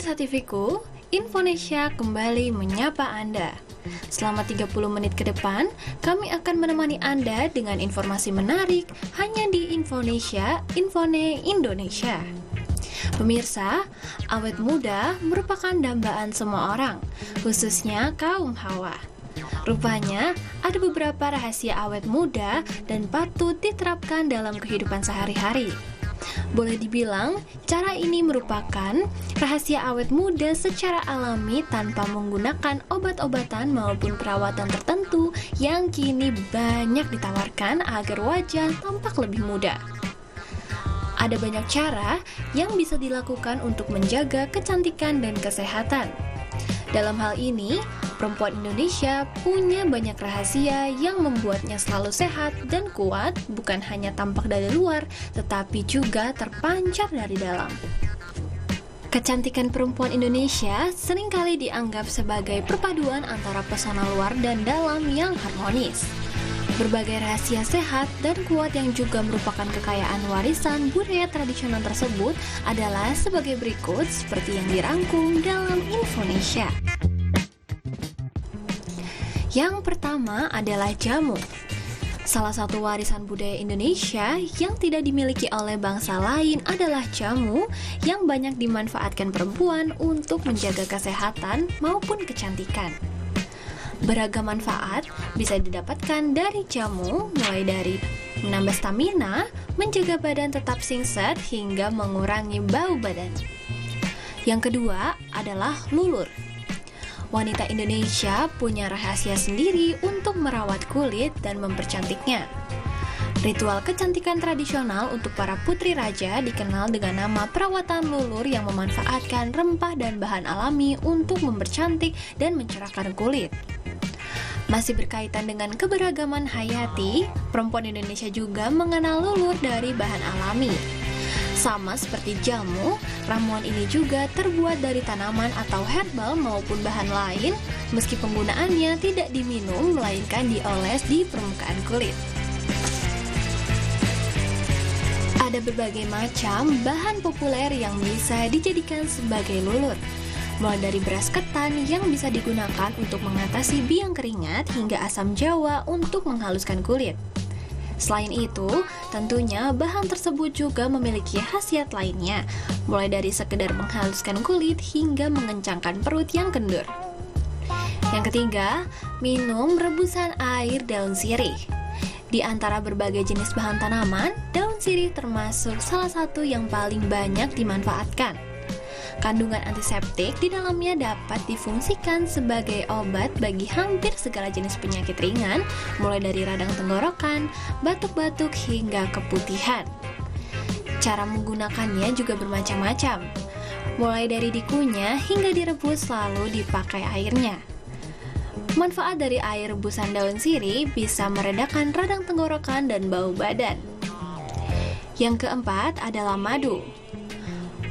Pemirsa TV-ku, Infonesia kembali menyapa Anda. Selama 30 menit ke depan, kami akan menemani Anda dengan informasi menarik hanya di Infonesia, Infone Indonesia. Pemirsa, awet muda merupakan dambaan semua orang, khususnya kaum hawa. Rupanya, ada beberapa rahasia awet muda dan patut diterapkan dalam kehidupan sehari-hari. Boleh dibilang, cara ini merupakan rahasia awet muda secara alami tanpa menggunakan obat-obatan maupun perawatan tertentu yang kini banyak ditawarkan agar wajah tampak lebih muda. Ada banyak cara yang bisa dilakukan untuk menjaga kecantikan dan kesehatan. Dalam hal ini, perempuan Indonesia punya banyak rahasia yang membuatnya selalu sehat dan kuat, bukan hanya tampak dari luar, tetapi juga terpancar dari dalam. Kecantikan perempuan Indonesia seringkali dianggap sebagai perpaduan antara pesona luar dan dalam yang harmonis. Berbagai rahasia sehat dan kuat yang juga merupakan kekayaan warisan budaya tradisional tersebut adalah sebagai berikut seperti yang dirangkum dalam Infonesia. Yang pertama adalah jamu. Salah satu warisan budaya Indonesia yang tidak dimiliki oleh bangsa lain adalah jamu yang banyak dimanfaatkan perempuan untuk menjaga kesehatan maupun kecantikan. Beragam manfaat bisa didapatkan dari jamu, mulai dari menambah stamina, menjaga badan tetap singset, hingga mengurangi bau badan. Yang kedua adalah lulur. Wanita Indonesia punya rahasia sendiri untuk merawat kulit dan mempercantiknya. Ritual kecantikan tradisional untuk para putri raja dikenal dengan nama perawatan lulur yang memanfaatkan rempah dan bahan alami untuk mempercantik dan mencerahkan kulit. Masih berkaitan dengan keberagaman hayati, perempuan Indonesia juga mengenal lulur dari bahan alami. Sama seperti jamu, ramuan ini juga terbuat dari tanaman atau herbal maupun bahan lain, meski penggunaannya tidak diminum, melainkan dioles di permukaan kulit. Ada berbagai macam bahan populer yang bisa dijadikan sebagai lulur. Mulai dari beras ketan yang bisa digunakan untuk mengatasi biang keringat hingga asam jawa untuk menghaluskan kulit. Selain itu, tentunya bahan tersebut juga memiliki khasiat lainnya, mulai dari sekedar menghaluskan kulit hingga mengencangkan perut yang kendur. Yang ketiga, minum rebusan air daun sirih. Di antara berbagai jenis bahan tanaman, daun sirih termasuk salah satu yang paling banyak dimanfaatkan. Kandungan antiseptik di dalamnya dapat difungsikan sebagai obat bagi hampir segala jenis penyakit ringan, mulai dari radang tenggorokan, batuk-batuk, hingga keputihan. Cara menggunakannya juga bermacam-macam, mulai dari dikunyah hingga direbus lalu dipakai airnya. Manfaat dari air rebusan daun sirih bisa meredakan radang tenggorokan dan bau badan. Yang keempat adalah madu.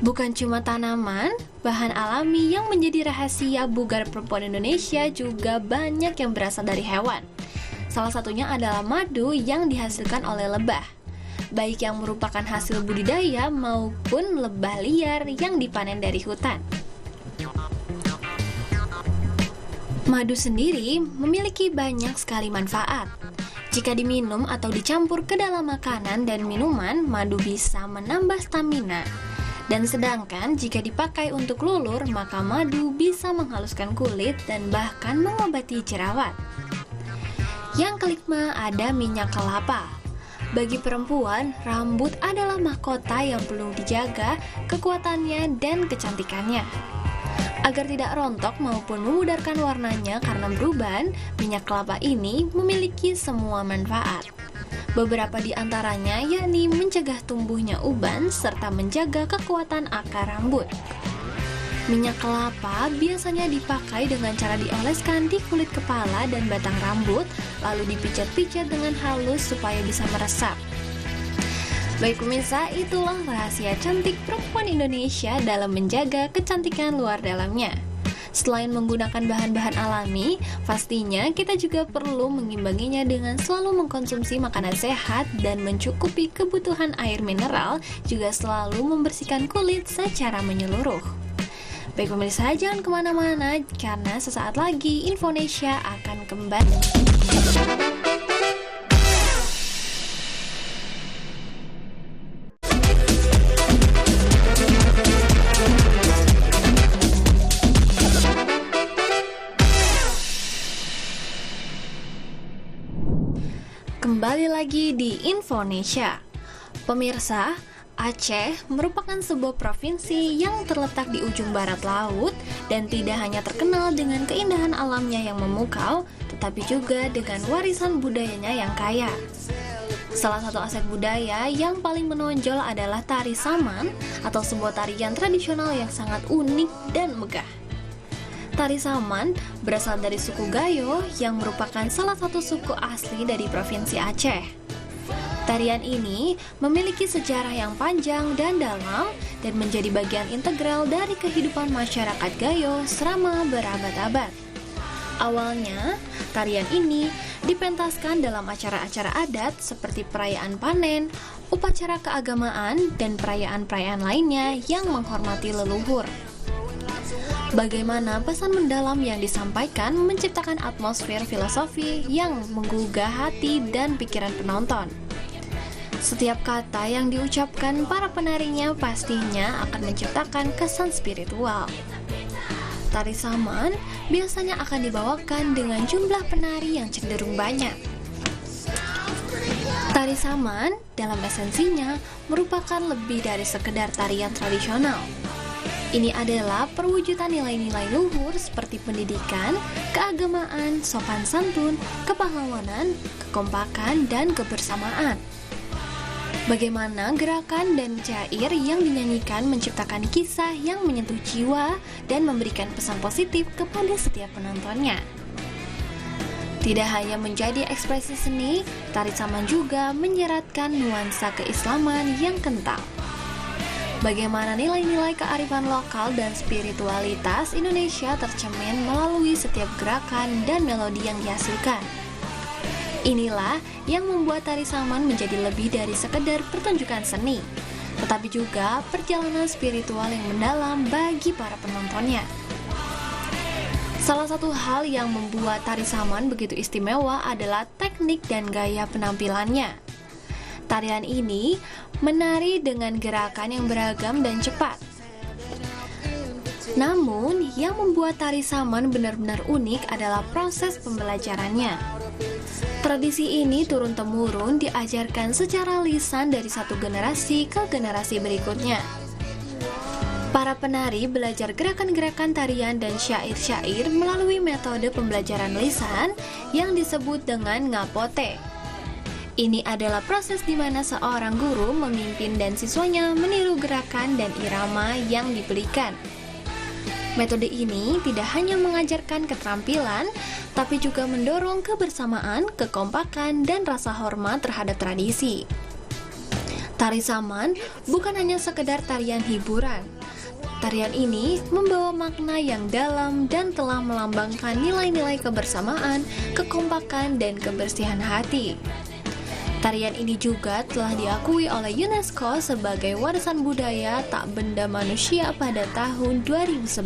Bukan cuma tanaman, bahan alami yang menjadi rahasia bugar perempuan Indonesia juga banyak yang berasal dari hewan. Salah satunya adalah madu yang dihasilkan oleh lebah, baik yang merupakan hasil budidaya maupun lebah liar yang dipanen dari hutan. Madu sendiri memiliki banyak sekali manfaat. Jika diminum atau dicampur ke dalam makanan dan minuman, madu bisa menambah stamina. Dan sedangkan jika dipakai untuk lulur, maka madu bisa menghaluskan kulit dan bahkan mengobati jerawat. Yang kelima ada minyak kelapa. Bagi perempuan, rambut adalah mahkota yang perlu dijaga kekuatannya dan kecantikannya. Agar tidak rontok maupun memudarkan warnanya karena beruban, minyak kelapa ini memiliki semua manfaat. Beberapa di antaranya yakni mencegah tumbuhnya uban serta menjaga kekuatan akar rambut. Minyak kelapa biasanya dipakai dengan cara dioleskan di kulit kepala dan batang rambut, lalu dipijat-pijat dengan halus supaya bisa meresap. Baik pemirsa, itulah rahasia cantik perempuan Indonesia dalam menjaga kecantikan luar dalamnya. Selain menggunakan bahan-bahan alami, pastinya kita juga perlu mengimbanginya dengan selalu mengkonsumsi makanan sehat dan mencukupi kebutuhan air mineral, juga selalu membersihkan kulit secara menyeluruh. Baik pemirsa, jangan kemana-mana karena sesaat lagi Infonesia akan kembali. Kembali lagi di Infonesia. Pemirsa, Aceh merupakan sebuah provinsi yang terletak di ujung barat laut dan tidak hanya terkenal dengan keindahan alamnya yang memukau, tetapi juga dengan warisan budayanya yang kaya. Salah satu aset budaya yang paling menonjol adalah tari saman atau sebuah tarian tradisional yang sangat unik dan megah. Tari saman berasal dari suku Gayo yang merupakan salah satu suku asli dari Provinsi Aceh. Tarian ini memiliki sejarah yang panjang dan dalam dan menjadi bagian integral dari kehidupan masyarakat Gayo selama berabad-abad. Awalnya, tarian ini dipentaskan dalam acara-acara adat seperti perayaan panen, upacara keagamaan, dan perayaan-perayaan lainnya yang menghormati leluhur. Bagaimana pesan mendalam yang disampaikan menciptakan atmosfer filosofi yang menggugah hati dan pikiran penonton. Setiap kata yang diucapkan para penarinya pastinya akan menciptakan kesan spiritual. Tari saman biasanya akan dibawakan dengan jumlah penari yang cenderung banyak. Tari saman dalam esensinya merupakan lebih dari sekedar tarian tradisional. Ini adalah perwujudan nilai-nilai luhur seperti pendidikan, keagamaan, sopan santun, kepahlawanan, kekompakan, dan kebersamaan. Bagaimana gerakan dan syair yang dinyanyikan menciptakan kisah yang menyentuh jiwa dan memberikan pesan positif kepada setiap penontonnya. Tidak hanya menjadi ekspresi seni, tari saman juga menyeratkan nuansa keislaman yang kental. Bagaimana nilai-nilai kearifan lokal dan spiritualitas Indonesia tercermin melalui setiap gerakan dan melodi yang dihasilkan. Inilah yang membuat tari saman menjadi lebih dari sekedar pertunjukan seni, tetapi juga perjalanan spiritual yang mendalam bagi para penontonnya. Salah satu hal yang membuat tari saman begitu istimewa adalah teknik dan gaya penampilannya. Tarian ini menari dengan gerakan yang beragam dan cepat. Namun, yang membuat tari saman benar-benar unik adalah proses pembelajarannya. Tradisi ini turun-temurun diajarkan secara lisan dari satu generasi ke generasi berikutnya. Para penari belajar gerakan-gerakan tarian dan syair-syair melalui metode pembelajaran lisan yang disebut dengan ngapote. Ini adalah proses di mana seorang guru memimpin dan siswanya meniru gerakan dan irama yang diberikan. Metode ini tidak hanya mengajarkan keterampilan, tapi juga mendorong kebersamaan, kekompakan, dan rasa hormat terhadap tradisi. Tari saman bukan hanya sekedar tarian hiburan. Tarian ini membawa makna yang dalam dan telah melambangkan nilai-nilai kebersamaan, kekompakan, dan kebersihan hati. Tarian ini juga telah diakui oleh UNESCO sebagai warisan budaya tak benda manusia pada tahun 2011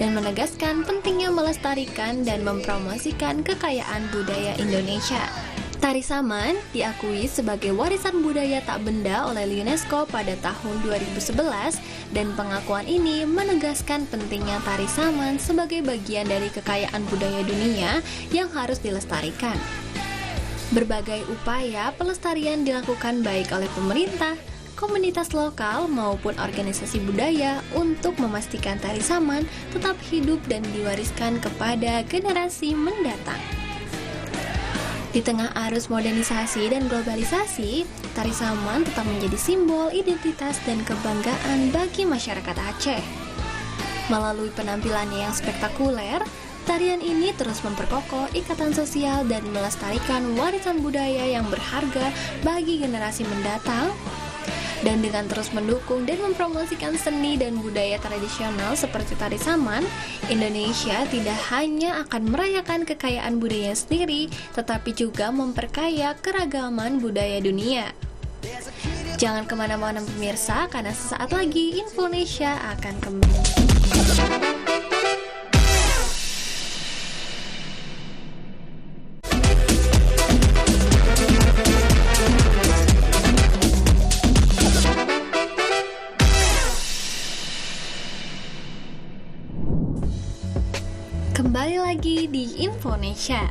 dan menegaskan pentingnya melestarikan dan mempromosikan kekayaan budaya Indonesia. Tari saman diakui sebagai warisan budaya tak benda oleh UNESCO pada tahun 2011 dan pengakuan ini menegaskan pentingnya tari saman sebagai bagian dari kekayaan budaya dunia yang harus dilestarikan. Berbagai upaya pelestarian dilakukan baik oleh pemerintah, komunitas lokal maupun organisasi budaya untuk memastikan tari saman tetap hidup dan diwariskan kepada generasi mendatang. Di tengah arus modernisasi dan globalisasi, tari saman tetap menjadi simbol identitas dan kebanggaan bagi masyarakat Aceh. Melalui penampilannya yang spektakuler, tarian ini terus memperkokoh ikatan sosial dan melestarikan warisan budaya yang berharga bagi generasi mendatang. Dan dengan terus mendukung dan mempromosikan seni dan budaya tradisional seperti tari saman, Indonesia tidak hanya akan merayakan kekayaan budaya sendiri, tetapi juga memperkaya keragaman budaya dunia. Jangan kemana-mana pemirsa, karena sesaat lagi Infonesia akan kembali. kembali lagi di Infonesia.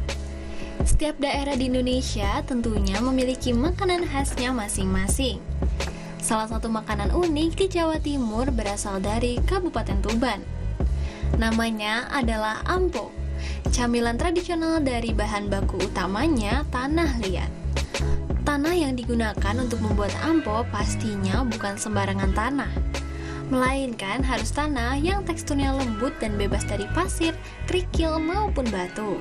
Setiap daerah di Indonesia tentunya memiliki makanan khasnya masing-masing. Salah satu makanan unik di Jawa Timur berasal dari Kabupaten Tuban. Namanya adalah ampo, camilan tradisional dari bahan baku utamanya tanah liat. Tanah yang digunakan untuk membuat ampo pastinya bukan sembarangan tanah, melainkan harus tanah yang teksturnya lembut dan bebas dari pasir, kerikil, maupun batu.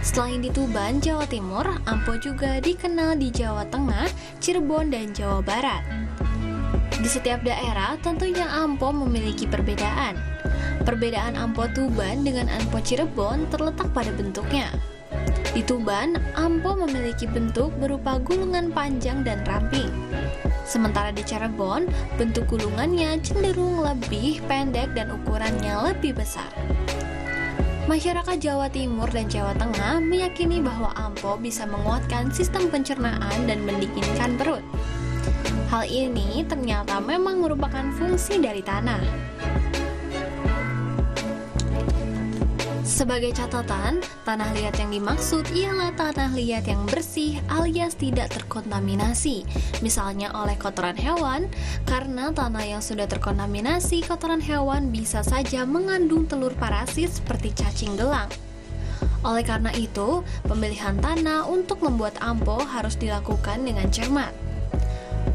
Selain di Tuban, Jawa Timur, ampo juga dikenal di Jawa Tengah, Cirebon, dan Jawa Barat. Di setiap daerah, tentunya ampo memiliki perbedaan. Perbedaan ampo Tuban dengan ampo Cirebon terletak pada bentuknya. Di Tuban, ampo memiliki bentuk berupa gulungan panjang dan ramping. Sementara di Cirebon, bentuk gulungannya cenderung lebih pendek dan ukurannya lebih besar. Masyarakat Jawa Timur dan Jawa Tengah meyakini bahwa ampo bisa menguatkan sistem pencernaan dan mendinginkan perut. Hal ini ternyata memang merupakan fungsi dari tanah. Sebagai catatan, tanah liat yang dimaksud ialah tanah liat yang bersih alias tidak terkontaminasi, misalnya oleh kotoran hewan, karena tanah yang sudah terkontaminasi kotoran hewan bisa saja mengandung telur parasit seperti cacing gelang. Oleh karena itu, pemilihan tanah untuk membuat ampo harus dilakukan dengan cermat.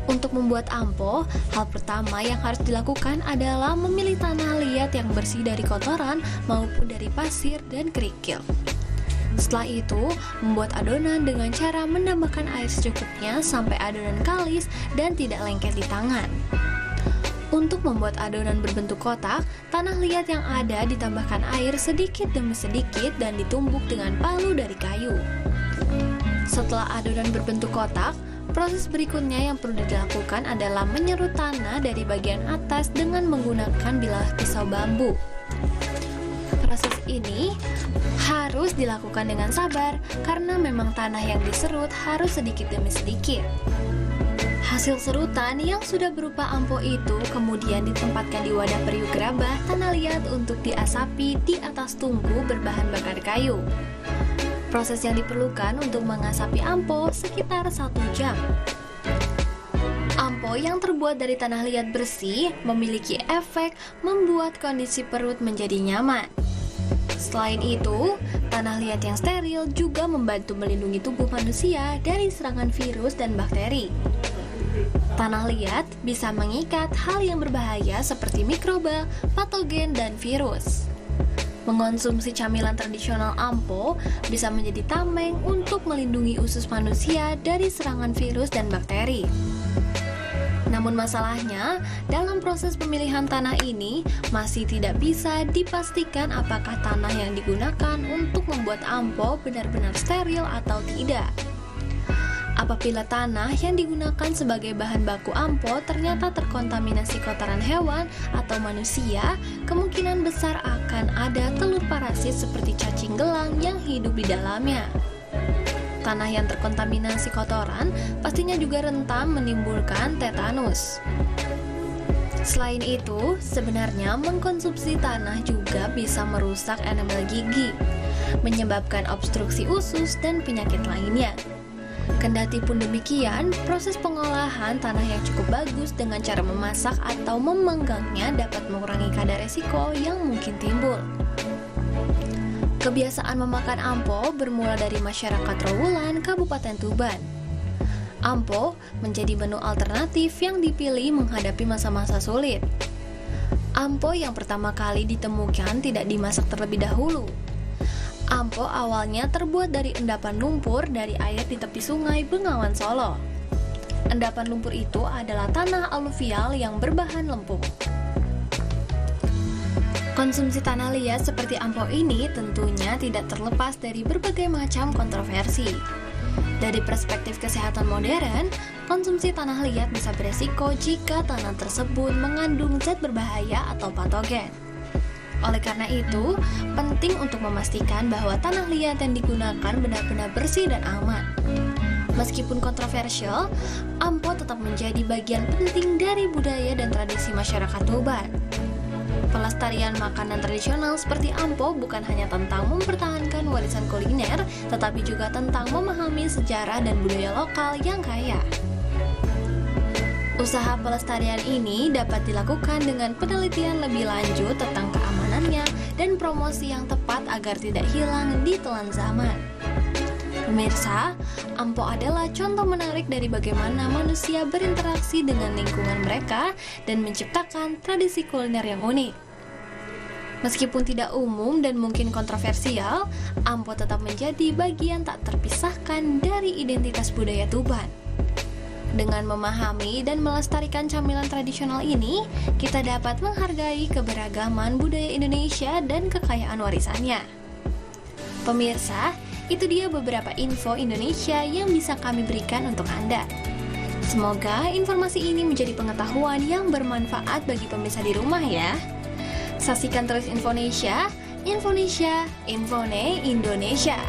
Untuk membuat ampo, hal pertama yang harus dilakukan adalah memilih tanah liat yang bersih dari kotoran maupun dari pasir dan kerikil. Setelah itu, membuat adonan dengan cara menambahkan air secukupnya sampai adonan kalis dan tidak lengket di tangan. Untuk membuat adonan berbentuk kotak, tanah liat yang ada ditambahkan air sedikit demi sedikit dan ditumbuk dengan palu dari kayu. Setelah adonan berbentuk kotak, proses berikutnya yang perlu dilakukan adalah menyerut tanah dari bagian atas dengan menggunakan bilah pisau bambu. Proses ini harus dilakukan dengan sabar karena memang tanah yang diserut harus sedikit demi sedikit. Hasil serutan yang sudah berupa ampo itu kemudian ditempatkan di wadah periuk gerabah tanah liat untuk diasapi di atas tungku berbahan bakar kayu. Proses yang diperlukan untuk mengasapi ampo sekitar 1 jam. Ampo yang terbuat dari tanah liat bersih memiliki efek membuat kondisi perut menjadi nyaman. Selain itu, tanah liat yang steril juga membantu melindungi tubuh manusia dari serangan virus dan bakteri. Tanah liat bisa mengikat hal yang berbahaya seperti mikroba, patogen, dan virus. Mengonsumsi camilan tradisional ampo bisa menjadi tameng untuk melindungi usus manusia dari serangan virus dan bakteri. Namun masalahnya, dalam proses pemilihan tanah ini masih tidak bisa dipastikan apakah tanah yang digunakan untuk membuat ampo benar-benar steril atau tidak. Apabila tanah yang digunakan sebagai bahan baku ampo ternyata terkontaminasi kotoran hewan atau manusia, kemungkinan besar akan ada telur parasit seperti cacing gelang yang hidup di dalamnya. Tanah yang terkontaminasi kotoran pastinya juga rentan menimbulkan tetanus. Selain itu, sebenarnya mengkonsumsi tanah juga bisa merusak enamel gigi, menyebabkan obstruksi usus dan penyakit lainnya. Kendati pun demikian, proses pengolahan tanah yang cukup bagus dengan cara memasak atau memanggangnya dapat mengurangi kadar resiko yang mungkin timbul. Kebiasaan memakan ampo bermula dari masyarakat Trowulan, Kabupaten Tuban. Ampo menjadi menu alternatif yang dipilih menghadapi masa-masa sulit. Ampo yang pertama kali ditemukan tidak dimasak terlebih dahulu. Ampo awalnya terbuat dari endapan lumpur dari air di tepi sungai Bengawan Solo. Endapan lumpur itu adalah tanah aluvial yang berbahan lempung. Konsumsi tanah liat seperti ampo ini tentunya tidak terlepas dari berbagai macam kontroversi. Dari perspektif kesehatan modern, konsumsi tanah liat bisa beresiko jika tanah tersebut mengandung zat berbahaya atau patogen. Oleh karena itu, penting untuk memastikan bahwa tanah liat yang digunakan benar-benar bersih dan aman. Meskipun kontroversial, ampo tetap menjadi bagian penting dari budaya dan tradisi masyarakat Tuban. Pelestarian makanan tradisional seperti ampo bukan hanya tentang mempertahankan warisan kuliner, tetapi juga tentang memahami sejarah dan budaya lokal yang kaya. Usaha pelestarian ini dapat dilakukan dengan penelitian lebih lanjut tentang keamanannya dan promosi yang tepat agar tidak hilang di telan zaman. Pemirsa, ampo adalah contoh menarik dari bagaimana manusia berinteraksi dengan lingkungan mereka dan menciptakan tradisi kuliner yang unik. Meskipun tidak umum dan mungkin kontroversial, ampo tetap menjadi bagian tak terpisahkan dari identitas budaya Tuban. Dengan memahami dan melestarikan camilan tradisional ini, kita dapat menghargai keberagaman budaya Indonesia dan kekayaan warisannya. Pemirsa, itu dia beberapa info Indonesia yang bisa kami berikan untuk Anda. Semoga informasi ini menjadi pengetahuan yang bermanfaat bagi pemirsa di rumah ya. Saksikan terus Infonesia, Infone Indonesia.